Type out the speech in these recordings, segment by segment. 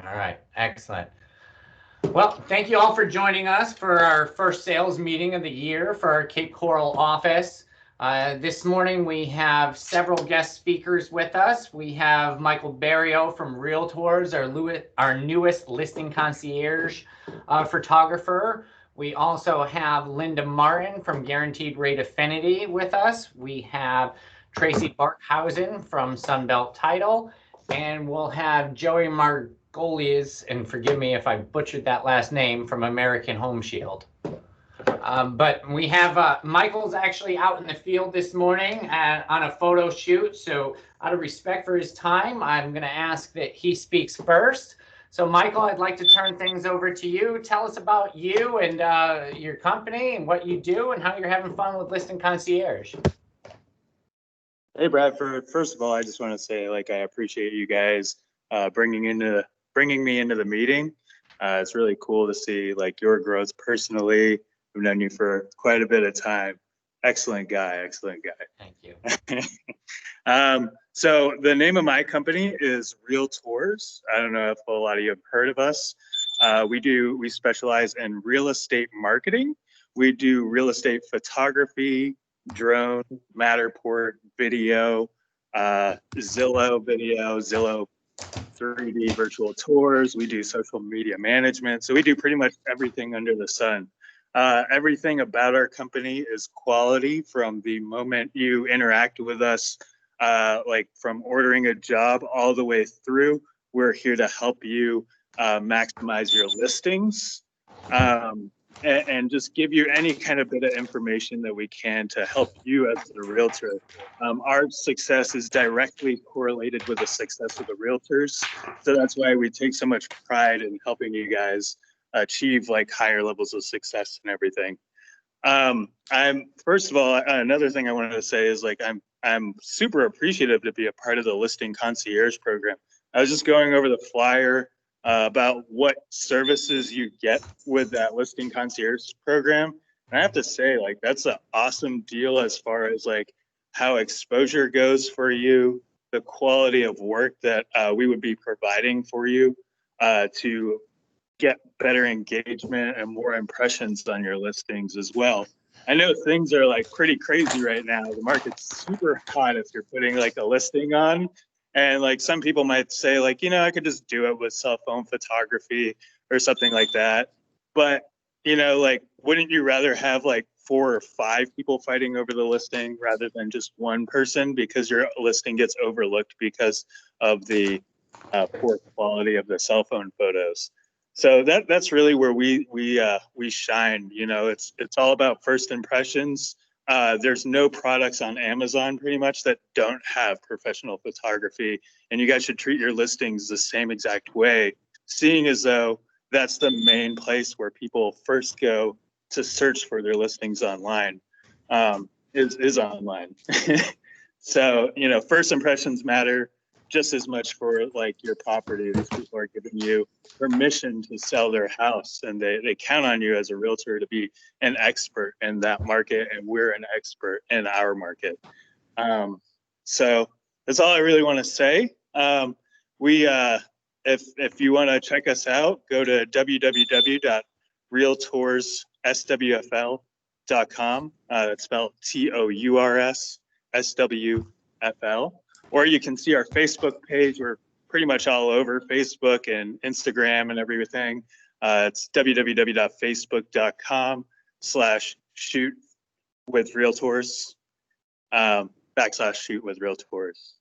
All right, excellent. Well, thank you all for joining us for our first sales meeting of the year for our Cape Coral office. This morning we have several guest speakers with us. We have Michael Barrio from Realtors, our newest listing concierge photographer. We also have Linda Martin from Guaranteed Rate Affinity with us. We have Tracy Barkhausen from Sunbelt Title, and we'll have Joey Margolies, and forgive me if I butchered that last name, from American Home Shield. But we have Michael's actually out in the field this morning on a photo shoot. So out of respect for his time, I'm going to ask that he speaks first. So Michael, I'd like to turn things over to you. Tell us about you and your company and what you do and how you're having fun with Listing Concierge. Hey, Bradford. First of all, I just want to say, I appreciate you guys bringing me into the meeting. It's really cool to see your growth personally. I've known you for quite a bit of time. Excellent guy. Thank you. So the name of my company is Realtors. I don't know if a lot of you have heard of us. We specialize in real estate marketing. We do real estate photography, drone, Matterport video, Zillow video, Zillow 3D virtual tours. We do social media management. So we do pretty much everything under the sun. Everything about our company is quality from the moment you interact with us, from ordering a job all the way through. We're here to help you maximize your listings and just give you any kind of bit of information that we can to help you as a realtor. Our success is directly correlated with the success of the realtors. So that's why we take so much pride in helping you guys achieve higher levels of success and everything. First of all, another thing I wanted to say is I'm super appreciative to be a part of the Listing Concierge program. I was just going over the flyer about what services you get with that Listing Concierge program. And I have to say, that's an awesome deal as far as how exposure goes for you, the quality of work that we would be providing for you to get better engagement and more impressions on your listings as well. I know things are pretty crazy right now. The market's super hot if you're putting a listing on. And some people might say I could just do it with cell phone photography or something like that. But, wouldn't you rather have 4 or 5 people fighting over the listing rather than just one person, because your listing gets overlooked because of the poor quality of the cell phone photos? So that's really where we shine. It's all about first impressions. There's no products on Amazon pretty much that don't have professional photography, and you guys should treat your listings the same exact way, seeing as though that's the main place where people first go to search for their listings online, is online. So, first impressions matter just as much for your property. These people are giving you permission to sell their house, and they count on you as a realtor to be an expert in that market, and we're an expert in our market. So that's all I really want to say. If you want to check us out, go to www.realtorsswfl.com. That's spelled TOURSSWFL. Or you can see our Facebook page. We're pretty much all over Facebook and Instagram and everything. It's www.facebook.com/shootwithrealtors, /shootwithrealtors.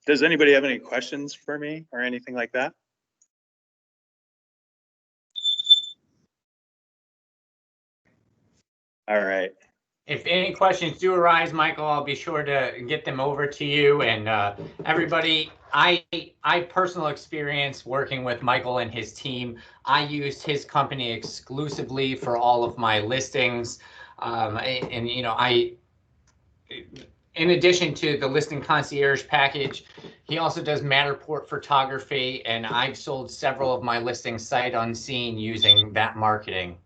Does anybody have any questions for me or anything like that? All right. If any questions do arise, Michael, I'll be sure to get them over to you. And everybody, I personal experience working with Michael and his team. I used his company exclusively for all of my listings. In addition to the Listing Concierge package, he also does Matterport photography, and I've sold several of my listings sight unseen using that marketing.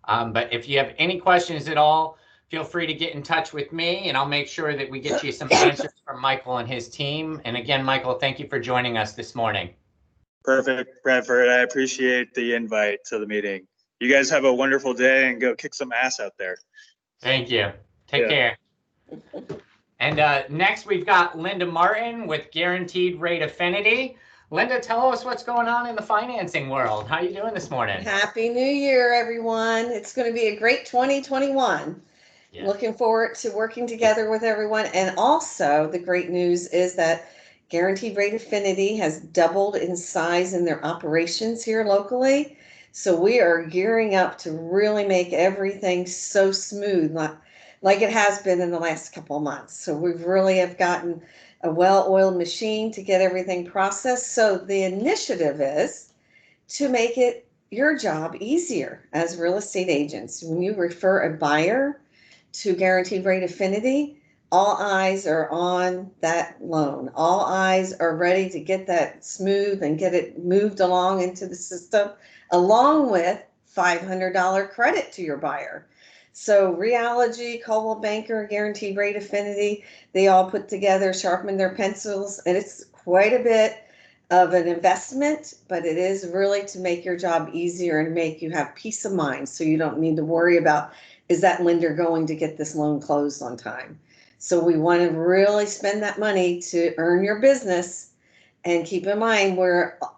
But if you have any questions at all, feel free to get in touch with me, and I'll make sure that we get you some answers from Michael and his team. And again, Michael, thank you for joining us this morning. Perfect, Bradford. I appreciate the invite to the meeting. You guys have a wonderful day and go kick some ass out there. Thank you. Take care. And next we've got Linda Martin with Guaranteed Rate Affinity. Linda, tell us what's going on in the financing world. How are you doing this morning? Happy New Year, everyone. It's going to be a great 2021. Yeah. Looking forward to working together with everyone. And also the great news is that Guaranteed Rate Affinity has doubled in size in their operations here locally. So we are gearing up to really make everything so smooth, like it has been in the last couple of months. So we really have gotten a well-oiled machine to get everything processed. So the initiative is to make it your job easier as real estate agents. When you refer a buyer to Guaranteed Rate Affinity, all eyes are on that loan. All eyes are ready to get that smooth and get it moved along into the system, along with $500 credit to your buyer. So Realogy, Coldwell Banker, Guaranteed Rate Affinity, they all put together, sharpen their pencils, and it's quite a bit of an investment, but it is really to make your job easier and make you have peace of mind, so you don't need to worry about, is that lender going to get this loan closed on time? So we want to really spend that money to earn your business. And keep in mind,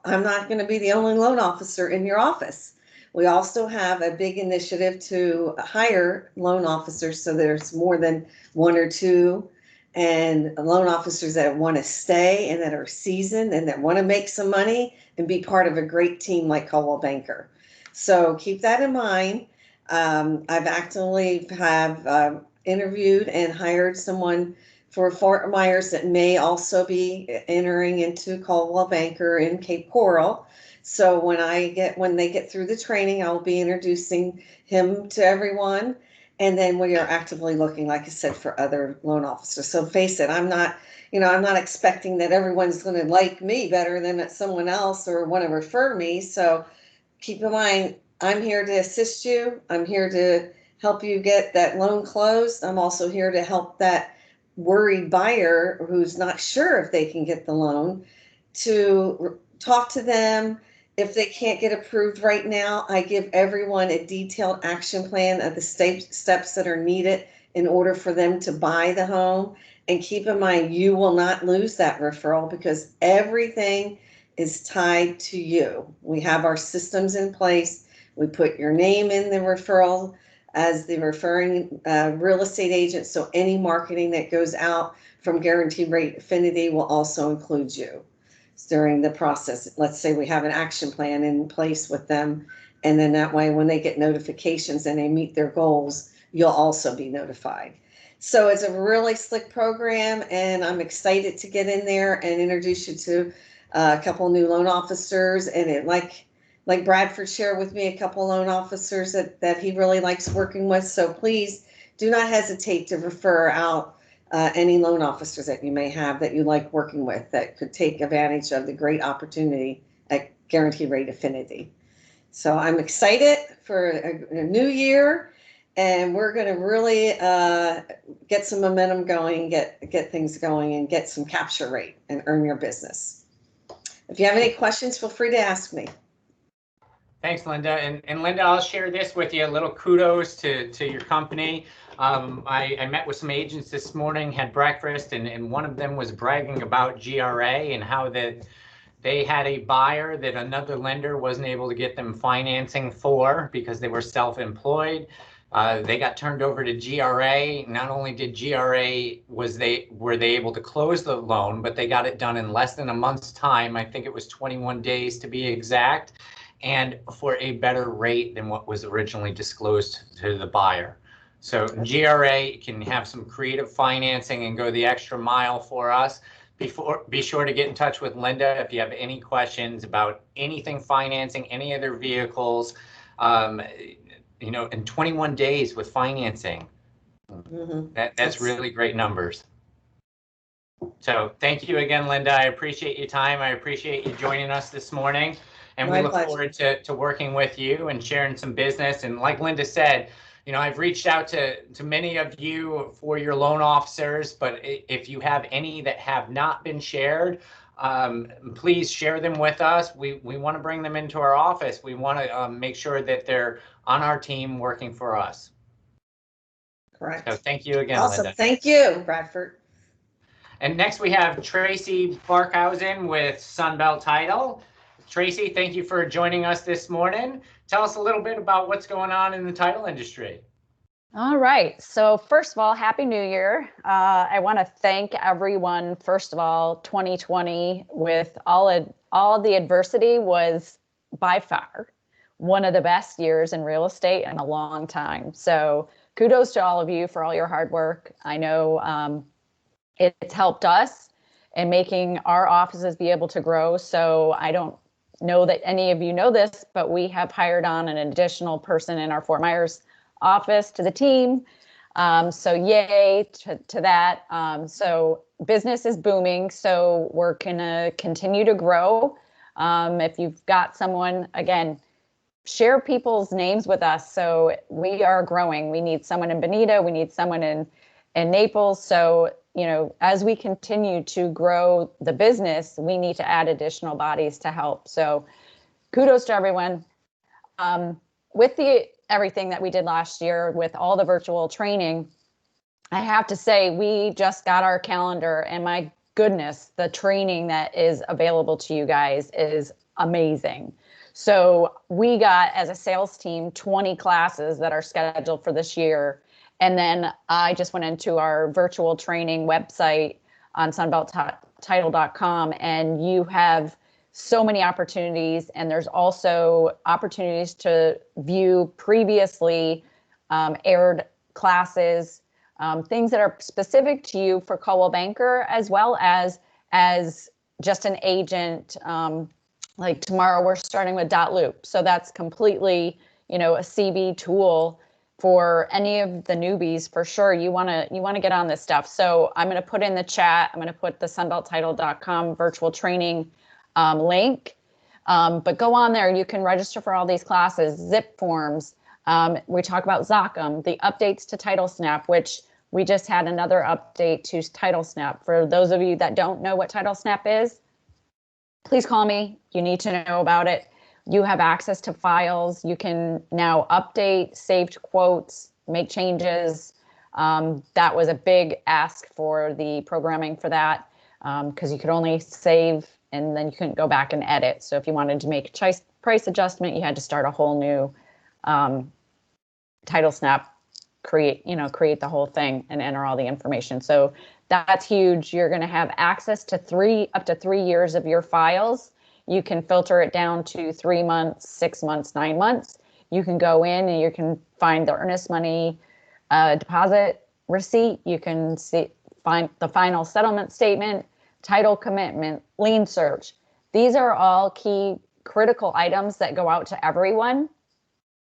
I'm not going to be the only loan officer in your office. We also have a big initiative to hire loan officers, so there's more than one or two, and loan officers that want to stay and that are seasoned and that want to make some money and be part of a great team like Coldwell Banker. So keep that in mind. I've actually interviewed and hired someone for Fort Myers that may also be entering into Coldwell Banker in Cape Coral. So when they get through the training, I'll be introducing him to everyone. And then we are actively looking, like I said, for other loan officers. So face it, I'm not expecting that everyone's going to like me better than someone else or want to refer me. So keep in mind, I'm here to assist you. I'm here to help you get that loan closed. I'm also here to help that worried buyer who's not sure if they can get the loan, to talk to them. If they can't get approved right now, I give everyone a detailed action plan of the steps that are needed in order for them to buy the home. And keep in mind, you will not lose that referral because everything is tied to you. We have our systems in place. We put your name in the referral as the referring real estate agent. So any marketing that goes out from Guaranteed Rate Affinity will also include you during the process. Let's say we have an action plan in place with them, and then that way when they get notifications and they meet their goals, you'll also be notified. So it's a really slick program, and I'm excited to get in there and introduce you to a couple new loan officers. And it, like Bradford shared with me, a couple loan officers that he really likes working with. So please do not hesitate to refer out any loan officers that you may have that you like working with that could take advantage of the great opportunity at Guaranteed Rate Affinity. So I'm excited for a new year, and we're going to really get some momentum going, get things going, and get some capture rate and earn your business. If you have any questions, feel free to ask me. Thanks, Linda. And Linda, I'll share this with you. A little kudos to your company. I met with some agents this morning, had breakfast, and one of them was bragging about GRA and how that they had a buyer that another lender wasn't able to get them financing for because they were self-employed. They got turned over to GRA. Not only did were they able to close the loan, but they got it done in less than a month's time. I think it was 21 days to be exact, and for a better rate than what was originally disclosed to the buyer. So GRA can have some creative financing and go the extra mile for us. Be sure to get in touch with Linda if you have any questions about anything financing, any other vehicles. In 21 days with financing, that's really great numbers. So thank you again, Linda. I appreciate your time. I appreciate you joining us this morning. And we look forward to working with you and sharing some business. And like Linda said, I've reached out to many of you for your loan officers, but if you have any that have not been shared, please share them with us. We want to bring them into our office. We want to make sure that they're on our team working for us. Correct. So thank you again, Awesome. Linda. Thank you, Bradford. And next we have Tracy Barkhausen with Sunbelt Title. Tracy, thank you for joining us this morning. Tell us a little bit about what's going on in the title industry. All right. So first of all, Happy New Year. I want to thank everyone. First of all, 2020 with all the adversity was by far one of the best years in real estate in a long time. So kudos to all of you for all your hard work. I know it's helped us in making our offices be able to grow. So I don't know that any of you know this, but we have hired on an additional person in our Fort Myers office to the team. So yay to that. So business is booming. So we're gonna continue to grow. If you've got someone, again, share people's names with us. So we are growing. We need someone in Bonita. We need someone in Naples. So, you know, as we continue to grow the business, we need to add additional bodies to help. So kudos to everyone. With everything that we did last year with all the virtual training, I have to say we just got our calendar, and my goodness, the training that is available to you guys is amazing. So we got, as a sales team, 20 classes that are scheduled for this year. And then I just went into our virtual training website on sunbelttitle.com, and you have so many opportunities, and there's also opportunities to view previously aired classes, things that are specific to you for Coldwell Banker, as well as just an agent. Like tomorrow we're starting with .loop. So that's completely, you know, a CB tool for any of the newbies. For sure, you want to get on this stuff. So I'm going to put in the chat, I'm going to put the sunbelttitle.com virtual training link, but go on there. You can register for all these classes, zip forms. We talk about Zachem, the updates to Title Snap, which we just had another update to Title Snap. For those of you that don't know what Title Snap is, please call me. You need to know about it. You have access to files. You can now update saved quotes, make changes. That was a big ask for the programming for that, because you could only save and then you couldn't go back and edit. So if you wanted to make a price adjustment, you had to start a whole new Title Snap, create the whole thing and enter all the information. So that's huge. You're going to have access to up to 3 years of your files. You can filter it down to 3 months, 6 months, 9 months. You can go in and you can find the earnest money deposit receipt. You can find the final settlement statement, title commitment, lien search. These are all key critical items that go out to everyone,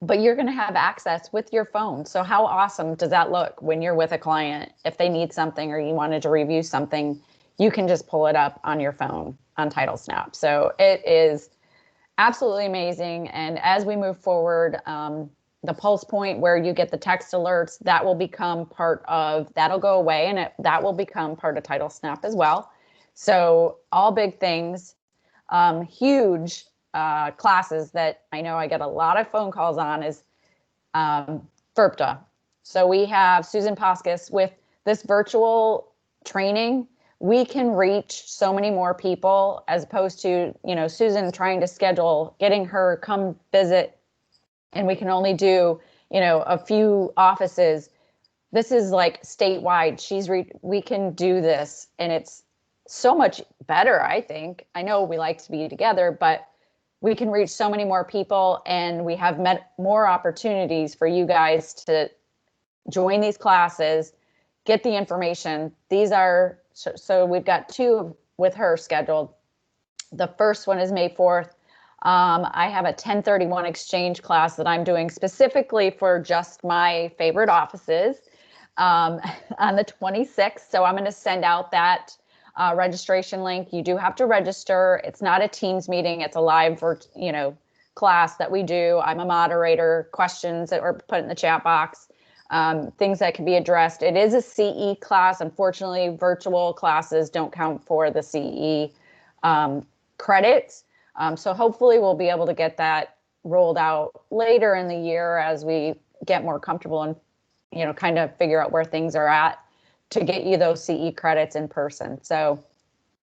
but you're going to have access with your phone. So how awesome does that look when you're with a client? If they need something or you wanted to review something, you can just pull it up on your phone on Title Snap. So it is absolutely amazing. And as we move forward, the pulse point where you get the text alerts, that will become that'll go away, and that will become part of Title Snap as well. So all big things, huge classes that I know I get a lot of phone calls on is FERPTA. So we have Susan Poskis with this virtual training. We can reach so many more people as opposed to, Susan trying to schedule, getting her come visit, and we can only do, a few offices. This is like statewide. We can do this, and it's so much better, I think. I know we like to be together, but we can reach so many more people, and we have more opportunities for you guys to join these classes, get the information. So we've got 2 with her scheduled. The first one is May 4th. I have a 1031 exchange class that I'm doing specifically for just my favorite offices on the 26th. So I'm going to send out that registration link. You do have to register. It's not a Teams meeting. It's a live, class that we do. I'm a moderator. Questions that were put in the chat box, things that can be addressed. It is a CE class. Unfortunately, virtual classes don't count for the CE credits. So hopefully we'll be able to get that rolled out later in the year as we get more comfortable and, you know, kind of figure out where things are at to get you those CE credits in person. So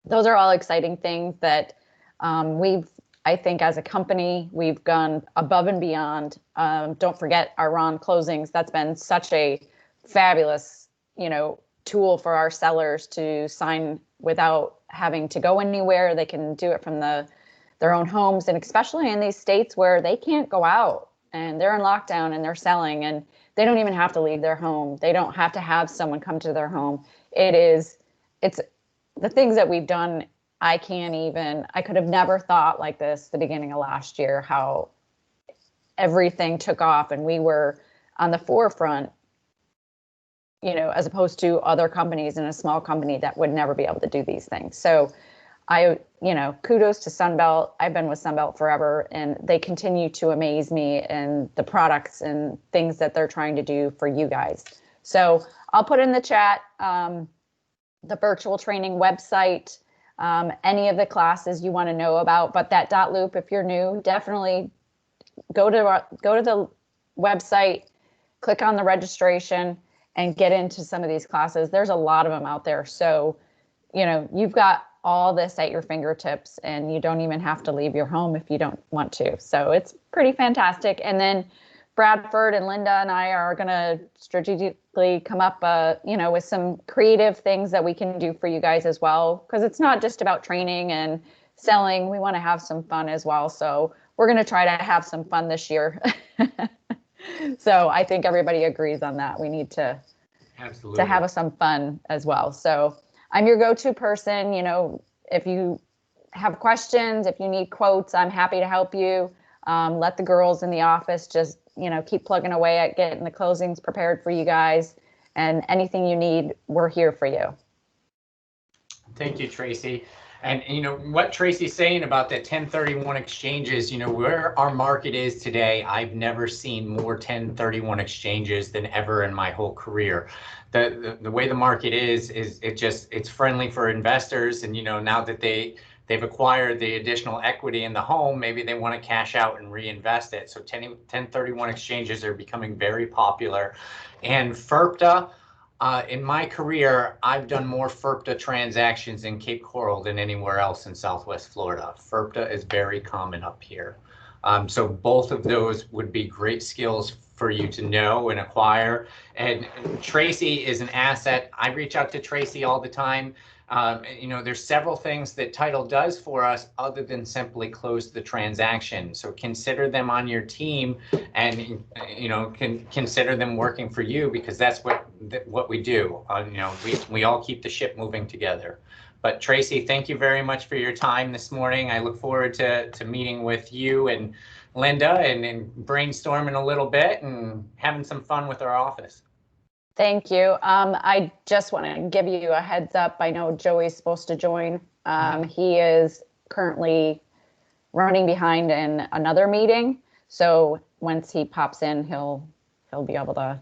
those are all exciting things that I think as a company, we've gone above and beyond. Don't forget our RON closings. That's been such a fabulous, you know, tool for our sellers to sign without having to go anywhere. They can do it from their own homes, and especially in these states where they can't go out and they're in lockdown and they're selling, and they don't even have to leave their home. They don't have to have someone come to their home. It's the things that we've done. I could have never thought like this the beginning of last year, how everything took off and we were on the forefront, you know, as opposed to other companies in a small company that would never be able to do these things. So kudos to Sunbelt. I've been with Sunbelt forever, and they continue to amaze me and the products and things that they're trying to do for you guys. So I'll put in the chat the virtual training website, any of the classes you want to know about. But that .loop, if you're new, definitely go to the website, click on the registration, and get into some of these classes. There's a lot of them out there. So, you know, you've got all this at your fingertips, and you don't even have to leave your home if you don't want to. So it's pretty fantastic. And then Bradford and Linda and I are going to strategically come up, with some creative things that we can do for you guys as well, because it's not just about training and selling. We want to have some fun as well. So we're going to try to have some fun this year. So I think everybody agrees on that. We need to have some fun as well. So I'm your go-to person. You know, if you have questions, if you need quotes, I'm happy to help you. Let the girls in the office just, keep plugging away at getting the closings prepared for you guys, and anything you need, we're here for you. Thank you, Tracy. And what Tracy's saying about the 1031 exchanges, where our market is today, I've never seen more 1031 exchanges than ever in my whole career. The way the market is it's friendly for investors, and now that they've acquired the additional equity in the home, maybe they want to cash out and reinvest it. So 1031 exchanges are becoming very popular. And FIRPTA, in my career, I've done more FIRPTA transactions in Cape Coral than anywhere else in Southwest Florida. FIRPTA is very common up here. So both of those would be great skills for you to know and acquire. And Tracy is an asset. I reach out to Tracy all the time. There's several things that Title does for us other than simply close the transaction. So consider them on your team, and consider them working for you, because that's what we do. We all keep the ship moving together. But Tracy, thank you very much for your time this morning. I look forward to meeting with you and Linda and brainstorming a little bit and having some fun with our office. Thank you. I just want to give you a heads up. I know Joey's supposed to join. He is currently running behind in another meeting. So once he pops in, he'll be able to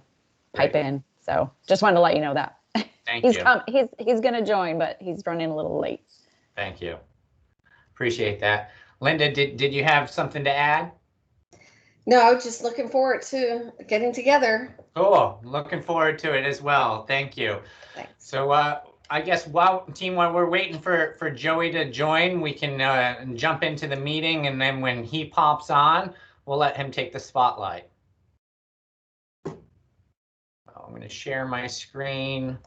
pipe in. So just wanted to let you know that. Thank you. He's going to join, but he's running a little late. Thank you. Appreciate that. Linda, did you have something to add? No, just looking forward to getting together. Cool. Looking forward to it as well. Thank you. Thanks. So I guess while we're waiting for Joey to join, we can jump into the meeting, and then when he pops on, we'll let him take the spotlight. I'm going to share my screen,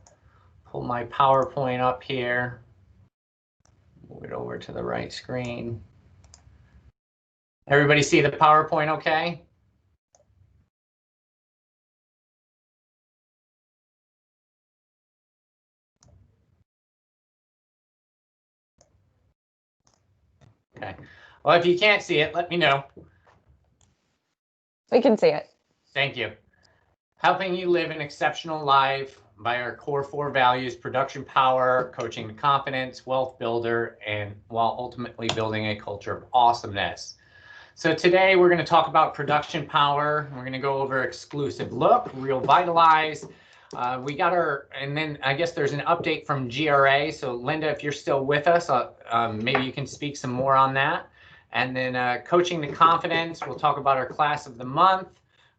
pull my PowerPoint up here, move it over to the right screen. Everybody see the PowerPoint okay? Okay. Well, if you can't see it, let me know. We can see it. Thank you. Helping you live an exceptional life by our core 4 values: production power, coaching to confidence, wealth builder, and while ultimately building a culture of awesomeness. So today we're going to talk about production power. We're going to go over exclusive look, real vitalize. We got and then I guess there's an update from GRA. So Linda, if you're still with us, maybe you can speak some more on that. And then Coaching to Confidence, we'll talk about our class of the month,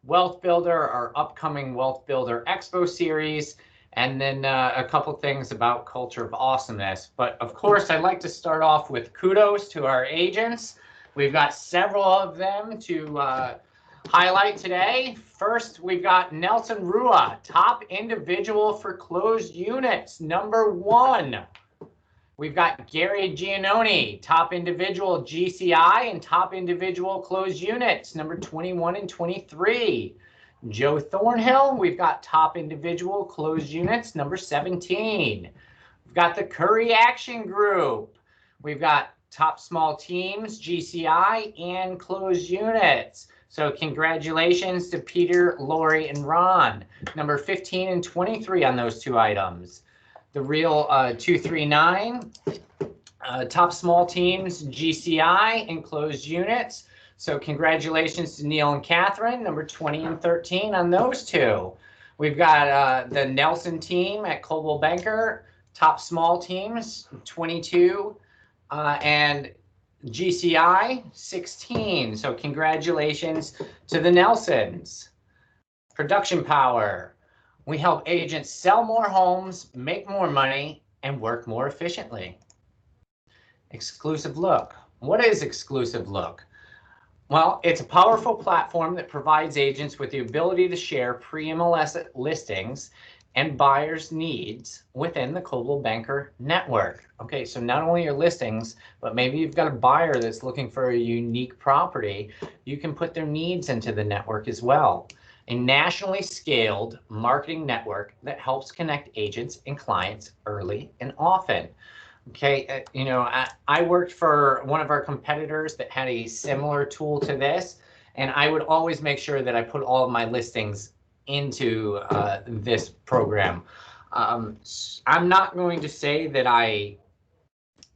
Wealth Builder, our upcoming Wealth Builder Expo series, and then a couple things about Culture of Awesomeness. But of course, I'd like to start off with kudos to our agents. We've got several of them to highlight today. First, we've got Nelson Rua, top individual for closed units, #1. We've got Gary Giannone, top individual GCI and top individual closed units, number 21 and 23. Joe Thornhill, we've got top individual closed units, number 17. We've got the Curry Action Group. We've got top small teams, GCI, and closed units. So congratulations to Peter, Lori, and Ron, number 15 and 23 on those two items. The Real 239, top small teams, GCI, and closed units. So congratulations to Neil and Catherine, number 20 and 13 on those two. We've got the Nelson team at Coldwell Banker, top small teams, 22, and GCI, 16. So congratulations to the Nelsons. Production Power. We help agents sell more homes, make more money, and work more efficiently. Exclusive Look. What is Exclusive Look? Well, it's a powerful platform that provides agents with the ability to share pre-MLS listings and buyers' needs within the Coldwell Banker network. Okay, so not only your listings, but maybe you've got a buyer that's looking for a unique property. You can put their needs into the network as well. A nationally scaled marketing network that helps connect agents and clients early and often. Okay, I worked for one of our competitors that had a similar tool to this, and I would always make sure that I put all of my listings into this program. I'm not going to say that I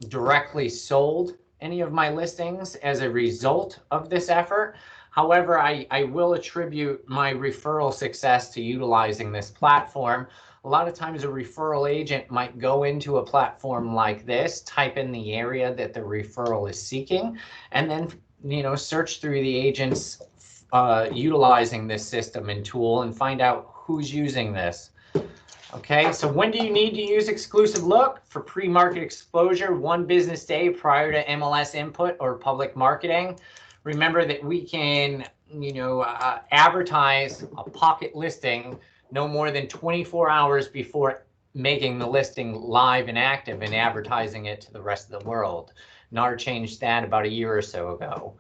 directly sold any of my listings as a result of this effort. However, I will attribute my referral success to utilizing this platform. A lot of times a referral agent might go into a platform like this, type in the area that the referral is seeking, and then search through the agents utilizing this system and tool and find out who's using this. Okay, so when do you need to use Exclusive Look? For pre-market exposure, 1 business day prior to MLS input or public marketing. Remember that we can, advertise a pocket listing no more than 24 hours before making the listing live and active and advertising it to the rest of the world. NAR changed that about a year or so ago.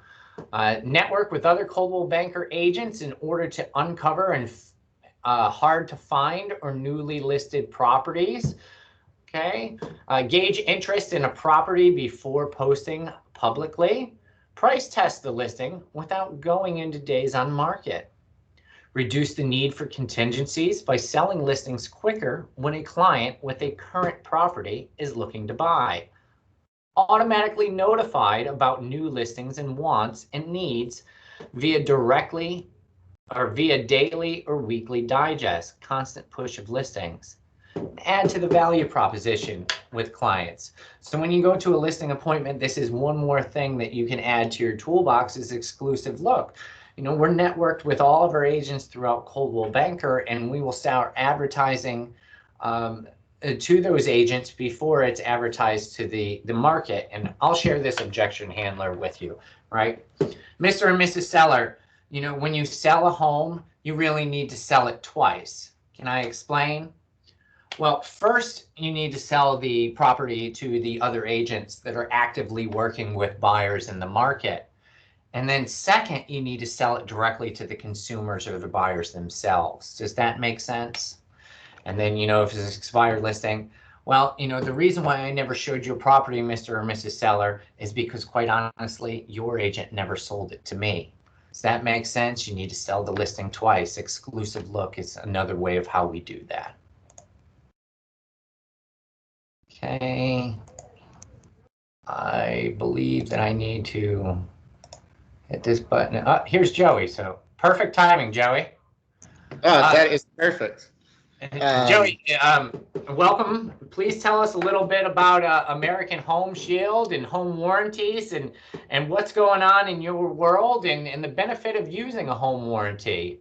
Network with other Coldwell Banker agents in order to uncover and hard to find or newly listed properties. Okay, gauge interest in a property before posting publicly. Price test the listing without going into days on market. Reduce the need for contingencies by selling listings quicker when a client with a current property is looking to buy. Automatically notified about new listings and wants and needs via daily or weekly digest, constant push of listings. Add to the value proposition with clients. So when you go to a listing appointment, this is one more thing that you can add to your toolbox is Exclusive Look. We're networked with all of our agents throughout Coldwell Banker, and we will start advertising to those agents before it's advertised to the market. And I'll share this objection handler with you, right? Mr. and Mrs. Seller, when you sell a home, you really need to sell it twice. Can I explain? Well, first, you need to sell the property to the other agents that are actively working with buyers in the market. And then second, you need to sell it directly to the consumers or the buyers themselves. Does that make sense? And then, if it's an expired listing, well, the reason why I never showed you a property, Mr. or Mrs. Seller, is because quite honestly, your agent never sold it to me. Does that make sense? You need to sell the listing twice. Exclusive Look is another way of how we do that. Okay. I believe that I need to hit this button. Here's Joey. So perfect timing, Joey. Oh, that is perfect. Joey, welcome. Please tell us a little bit about American Home Shield and home warranties and what's going on in your world and the benefit of using a home warranty.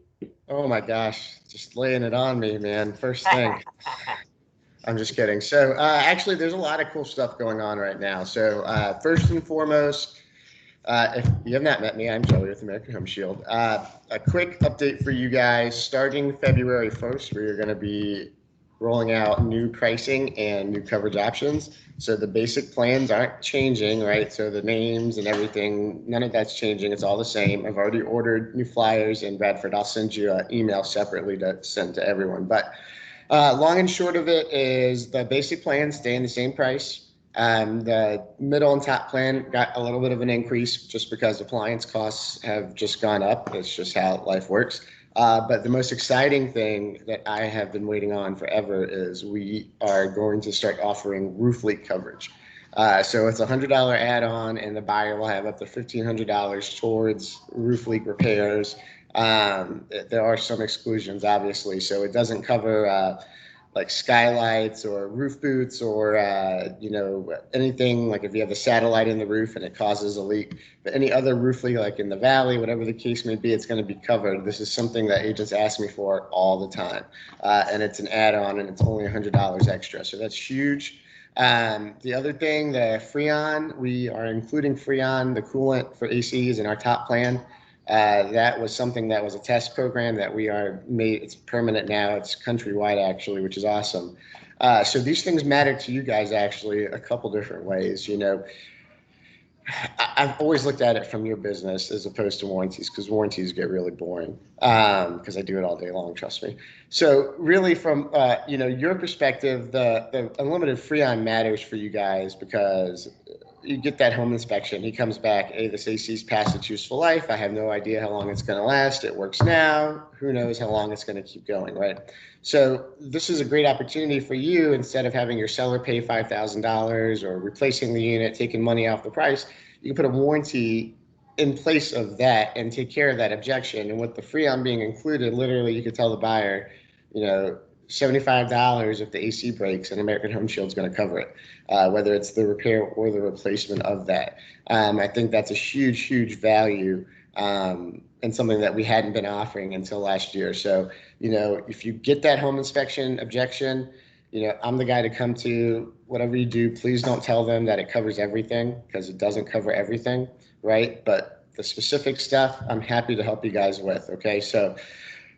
Oh my gosh, just laying it on me, man. First thing. I'm just kidding. So actually, there's a lot of cool stuff going on right now. So first and foremost, if you have not met me, I'm Joey with American Home Shield. A quick update for you guys. Starting February 1st, we are going to be rolling out new pricing and new coverage options. So the basic plans aren't changing, right? So the names and everything, none of that's changing. It's all the same. I've already ordered new flyers, and Bradford, I'll send you an email separately to send to everyone. But long and short of it is the basic plans stay in the same price. The middle and top plan got a little bit of an increase just because appliance costs have just gone up. It's just how life works. But the most exciting thing that I have been waiting on forever is we are going to start offering roof leak coverage. So it's a $100 add-on, and the buyer will have up to $1,500 towards roof leak repairs. There are some exclusions, obviously, so it doesn't cover like skylights or roof boots or anything like if you have a satellite in the roof and it causes a leak. But any other roof leak, like in the valley, whatever the case may be, it's going to be covered. This is something that agents ask me for all the time, and it's an add-on, and it's only $100 extra, so that's huge. The other thing, the Freon, we are including Freon, the coolant for ACs, in our top plan. That was something that was a test program that we are made. It's permanent now. It's countrywide, actually, which is awesome. So these things matter to you guys, actually, a couple different ways. I've always looked at it from your business as opposed to warranties, because warranties get really boring, because I do it all day long, trust me. So really from your perspective, the unlimited Freon matters for you guys because you get that home inspection. He comes back, hey, this AC's past its useful life. I have no idea how long it's going to last. It works now. Who knows how long it's going to keep going, right? So this is a great opportunity for you. Instead of having your seller pay $5,000 or replacing the unit, taking money off the price, you can put a warranty in place of that and take care of that objection. And with the Freon being included, literally you could tell the buyer, $75 if the AC breaks, and American Home Shield's going to cover it, whether it's the repair or the replacement of that. I think that's a huge, huge value, and something that we hadn't been offering until last year. So, if you get that home inspection objection, I'm the guy to come to. Whatever you do, please don't tell them that it covers everything, because it doesn't cover everything, right? But the specific stuff, I'm happy to help you guys with, okay? So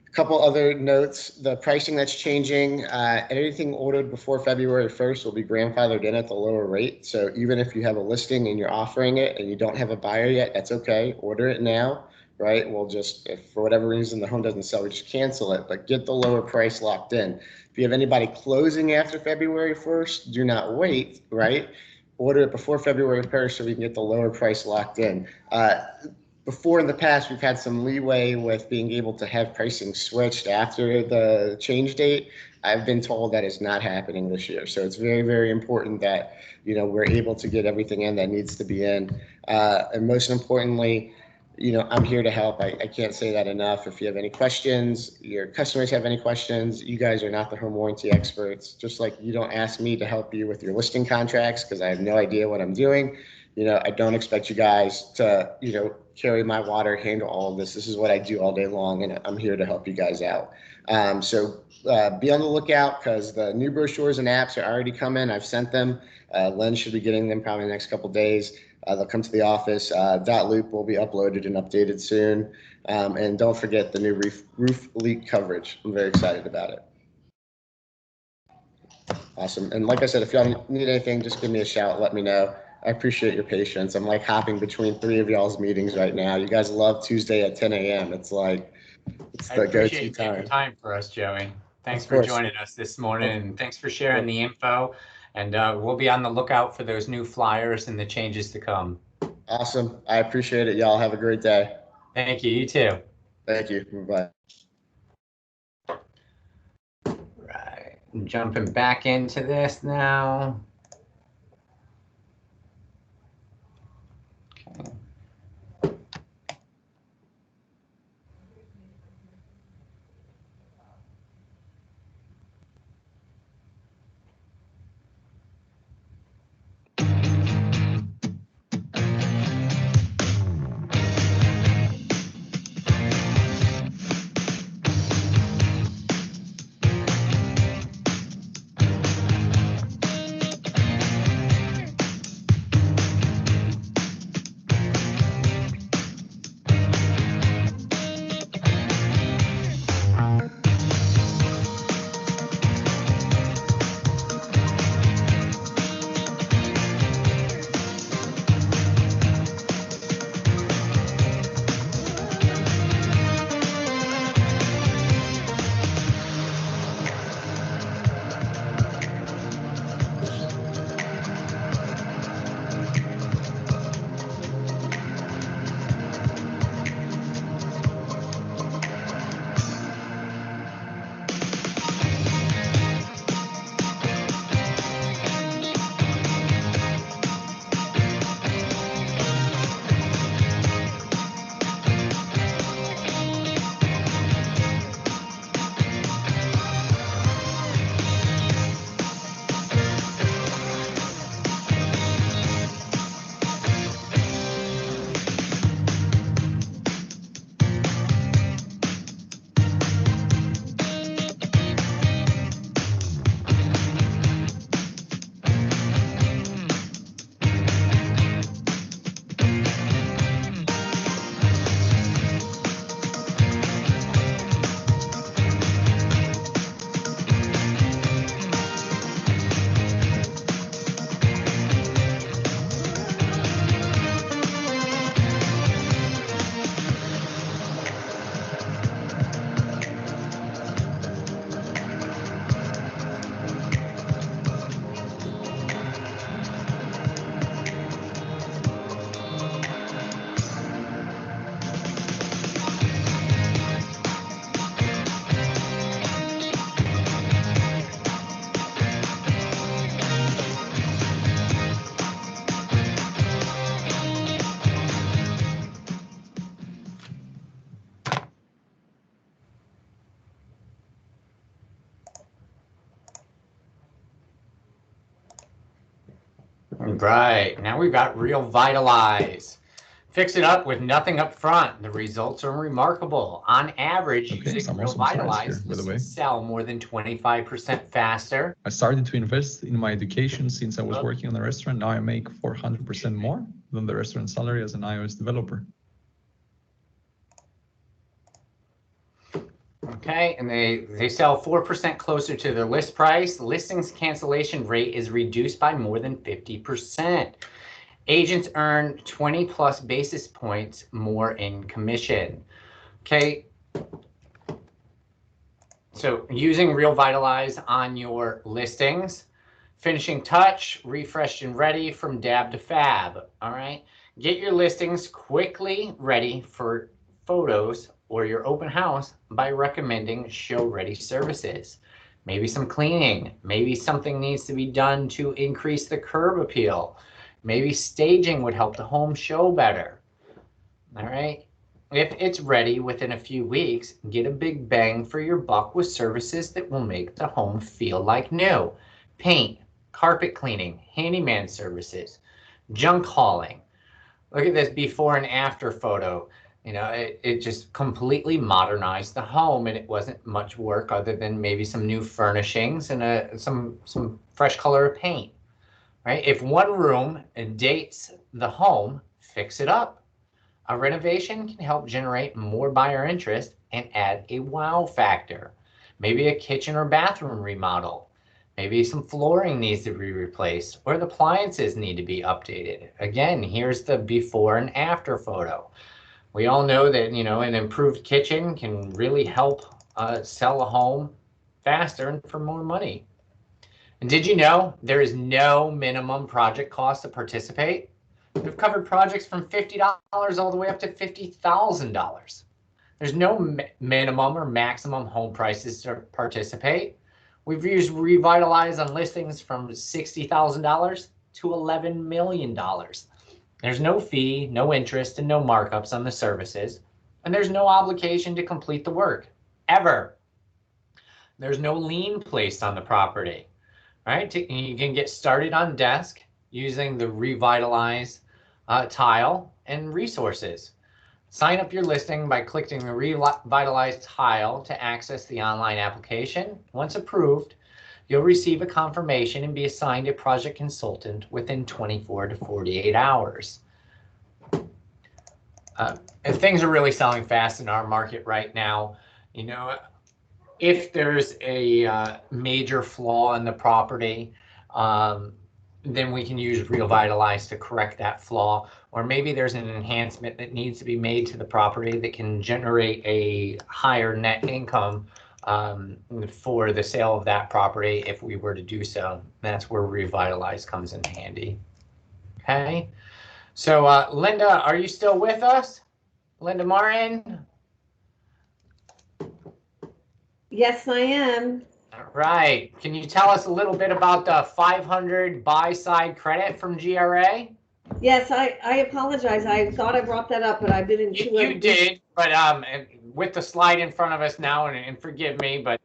a couple other notes, the pricing that's changing, anything ordered before February 1st will be grandfathered in at the lower rate. So even if you have a listing and you're offering it and you don't have a buyer yet, that's okay. Order it now, right? We'll just, if for whatever reason the home doesn't sell, we just cancel it, but get the lower price locked in. If you have anybody closing after February 1st, do not wait, right? Order it before February 1st so we can get the lower price locked in. Before in the past, we've had some leeway with being able to have pricing switched after the change date. I've been told that is not happening this year. So it's very, very important that, we're able to get everything in that needs to be in. And most importantly, I'm here to help. I can't say that enough. If you have any questions, your customers have any questions, you guys are not the home warranty experts. Just like you don't ask me to help you with your listing contracts because I have no idea what I'm doing. I don't expect you guys to, carry my water, handle all of this. This is what I do all day long, and I'm here to help you guys out. So be on the lookout, because the new brochures and apps are already coming. I've sent them. Len should be getting them probably the next couple of days. They'll come to the office. .loop will be uploaded and updated soon. And don't forget the new roof leak coverage. I'm very excited about it. Awesome. And like I said, if y'all need anything, just give me a shout. Let me know. I appreciate your patience. I'm like hopping between 3 of y'all's meetings right now. You guys love Tuesday at 10 a.m. It's like, it's the go-to time for us, Joey. Thanks for joining us this morning, and thanks for sharing the info. And we'll be on the lookout for those new flyers and the changes to come. Awesome. I appreciate it. Y'all have a great day. Thank you. You too. Thank you. Bye. Right. I'm jumping back into this now. Okay. Right. Now we've got Real Vitalize. Fix it up with nothing up front. The results are remarkable. On average, Okay, using some Real awesome slides Vitalize, here, by the way. listings sell more than 25% faster. I started to invest in my education since I was working on a restaurant. Now I make 400% more than the restaurant salary as an iOS developer. Okay, and they sell 4% closer to their list price. Listings cancellation rate is reduced by more than 50%. Agents earn 20 plus basis points more in commission. Okay, so using Real Vitalize on your listings, finishing touch, refreshed and ready from dab to fab. All right, get your listings quickly ready for photos or your open house by recommending show ready services. Maybe some cleaning, maybe something needs to be done to increase the curb appeal. Maybe staging would help the home show better. All right. If it's ready within a few weeks, get a big bang for your buck with services that will make the home feel like new. Paint, carpet cleaning, handyman services, junk hauling. Look at this before and after photo. You know, it just completely modernized the home, and it wasn't much work other than maybe some new furnishings and some fresh color of paint. Right? If one room dates the home, fix it up. A renovation can help generate more buyer interest and add a wow factor. Maybe a kitchen or bathroom remodel. Maybe some flooring needs to be replaced or the appliances need to be updated. Again, here's the before and after photo. We all know that, you know, an improved kitchen can really help sell a home faster and for more money. And did you know there is no minimum project cost to participate? We've covered projects from $50 all the way up to $50,000. There's no minimum or maximum home prices to participate. We've used Revitalize on listings from $60,000 to $11 million. There's no fee, no interest, and no markups on the services. And there's no obligation to complete the work, ever. There's no lien placed on the property. Right? You can get started on desk using the Revitalize tile and resources. Sign up your listing by clicking the Revitalize tile to access the online application. Once approved, you'll receive a confirmation and be assigned a project consultant within 24 to 48 hours. And things are really selling fast in our market right now. You know, if there's a major flaw in the property, then we can use Revitalize to correct that flaw. Or maybe there's an enhancement that needs to be made to the property that can generate a higher net income for the sale of that property if we were to do so. That's where Revitalize comes in handy. Okay, so Linda, are you still with us? Linda Martin? Yes, I am. All right. Can you tell us a little bit about the 500 buy-side credit from GRA? Yes, I apologize. I thought I brought that up, but I've been in You did, but with the slide in front of us now, and forgive me, but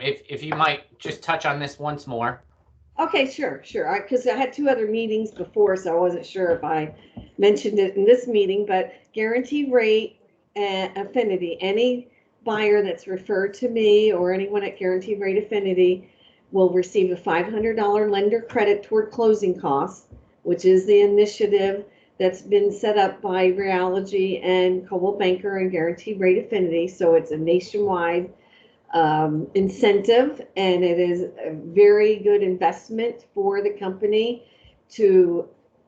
if you might just touch on this once more. Okay, sure. Because I had two other meetings before, so I wasn't sure if I mentioned it in this meeting, but guaranteed rate affinity, any buyer that's referred to me or anyone at Guaranteed Rate Affinity will receive a $500 lender credit toward closing costs, which is the initiative that's been set up by Realogy and Coldwell Banker and Guaranteed Rate Affinity. So it's a nationwide incentive, and it is a very good investment for the company to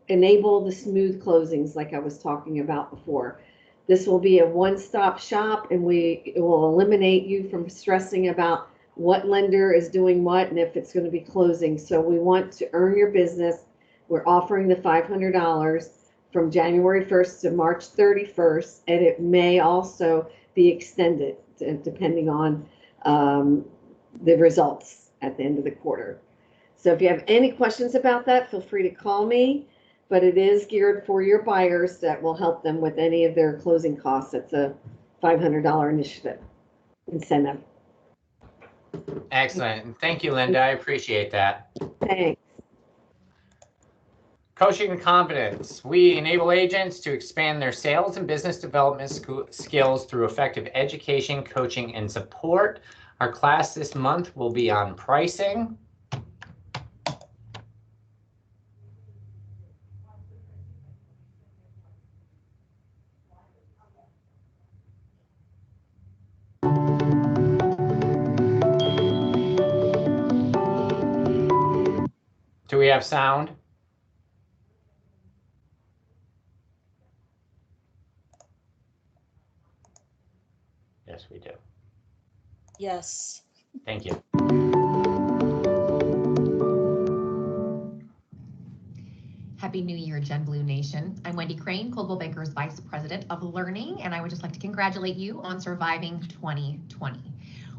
enable the smooth closings like I was talking about before. This will be a one-stop shop, and it will eliminate you from stressing about what lender is doing what and if it's going to be closing. So we want to earn your business. We're offering the $500 from January 1st to March 31st, and it may also be extended depending on the results at the end of the quarter. So if you have any questions about that, feel free to call me. But it is geared for your buyers that will help them with any of their closing costs. It's a $500 initiative incentive. Excellent. Thank you, Linda. I appreciate that. Thanks. Coaching and confidence. We enable agents to expand their sales and business development skills through effective education, coaching, and support. Our class this month will be on pricing. Do we have sound? Yes, we do. Yes. Thank you. Happy New Year, Gen Blue Nation. I'm Wendy Crane, Coldwell Banker's Vice President of Learning, and I would just like to congratulate you on surviving 2020.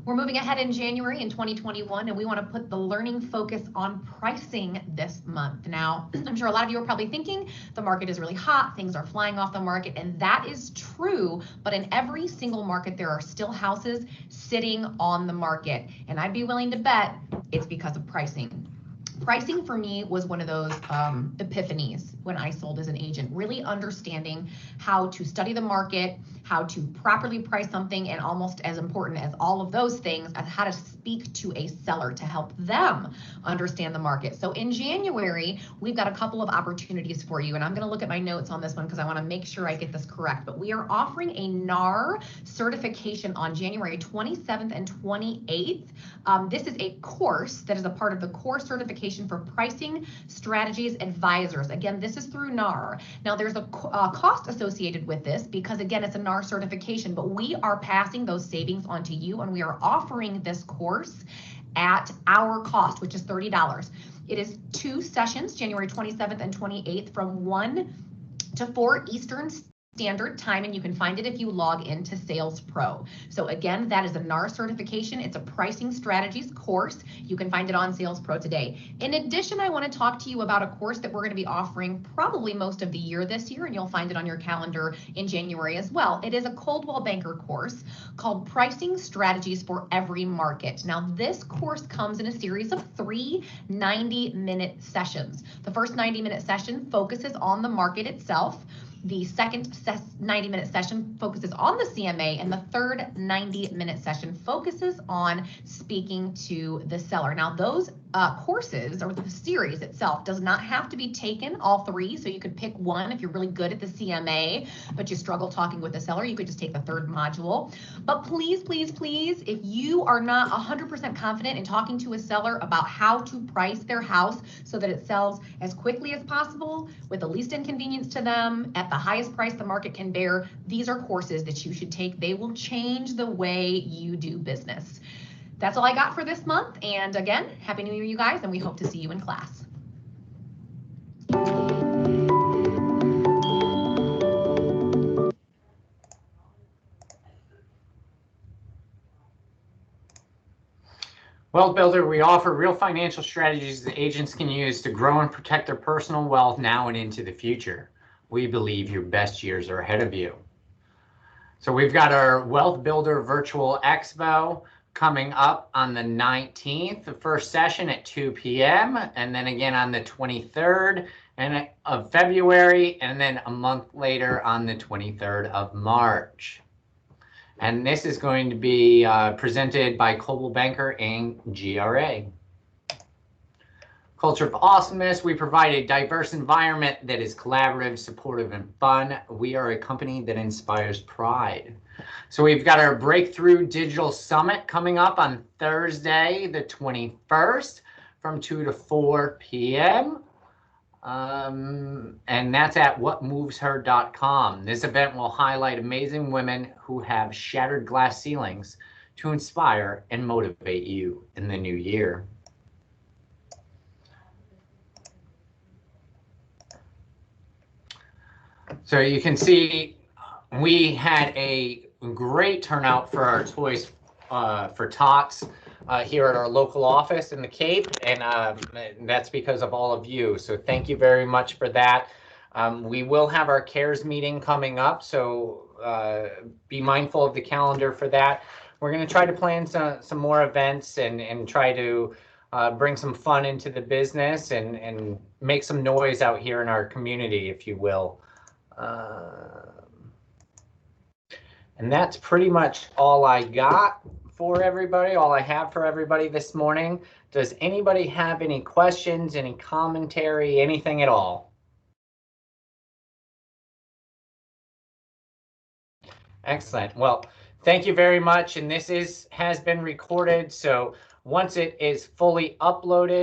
We're moving ahead in January in 2021, and we want to put the learning focus on pricing this month. Now, I'm sure a lot of you are probably thinking the market is really hot, things are flying off the market, and that is true, but in every single market, there are still houses sitting on the market, and I'd be willing to bet it's because of pricing. Pricing for me was one of those epiphanies when I sold as an agent, really understanding how to study the market, how to properly price something, and almost as important as all of those things, as how to speak to a seller to help them understand the market. So in January, we've got a couple of opportunities for you, and I'm going to look at my notes on this one because I want to make sure I get this correct. But we are offering a NAR certification on January 27th and 28th. This is a course that is a part of the core certification for pricing strategies advisors. Again, this is through NAR. Now there's a cost associated with this because again, it's a NAR certification, but we are passing those savings on to you, and we are offering this course at our cost, which is $30. It is 2 sessions, January 27th and 28th from 1 to 4 Eastern Standard Time, and you can find it if you log into Sales Pro. So again, that is a NAR certification. It's a pricing strategies course. You can find it on Sales Pro today. In addition, I want to talk to you about a course that we're going to be offering probably most of the year this year, and you'll find it on your calendar in January as well. It is a Coldwell Banker course called Pricing Strategies for Every Market. Now, this course comes in a series of 3 90-minute sessions. The first 90-minute session focuses on the market itself. The second 90-minute session focuses on the CMA, and the third 90-minute session focuses on speaking to the seller. Now, those courses, or the series itself, does not have to be taken, all 3, so you could pick one if you're really good at the CMA, but you struggle talking with the seller, you could just take the 3rd module. But please, please, please, if you are not 100% confident in talking to a seller about how to price their house so that it sells as quickly as possible, with the least inconvenience to them, at the highest price the market can bear, these are courses that you should take. They will change the way you do business. That's all I got for this month. And again, Happy New Year, you guys, and we hope to see you in class. Wealth Builder, we offer real financial strategies that agents can use to grow and protect their personal wealth now and into the future. We believe your best years are ahead of you. So we've got our Wealth Builder Virtual Expo coming up on the 19th, the first session at 2 p.m. and then again on the 23rd of February, and then a month later on the 23rd of March. And this is going to be presented by Coldwell Banker and GRA. Culture of Awesomeness, we provide a diverse environment that is collaborative, supportive, and fun. We are a company that inspires pride. So we've got our Breakthrough Digital Summit coming up on Thursday, the 21st from 2 to 4 p.m. And that's at whatmovesher.com. This event will highlight amazing women who have shattered glass ceilings to inspire and motivate you in the new year. So you can see we had a great turnout for our Toys for Tots here at our local office in the Cape, and that's because of all of you. So thank you very much for that. We will have our CARES meeting coming up, so be mindful of the calendar for that. We're going to try to plan some more events and try to bring some fun into the business and make some noise out here in our community, if you will. And that's pretty much all I got for everybody, all I have for everybody this morning. Does anybody have any questions, any commentary, anything at all? Excellent. Well, thank you very much. And this has been recorded. So once it is fully uploaded,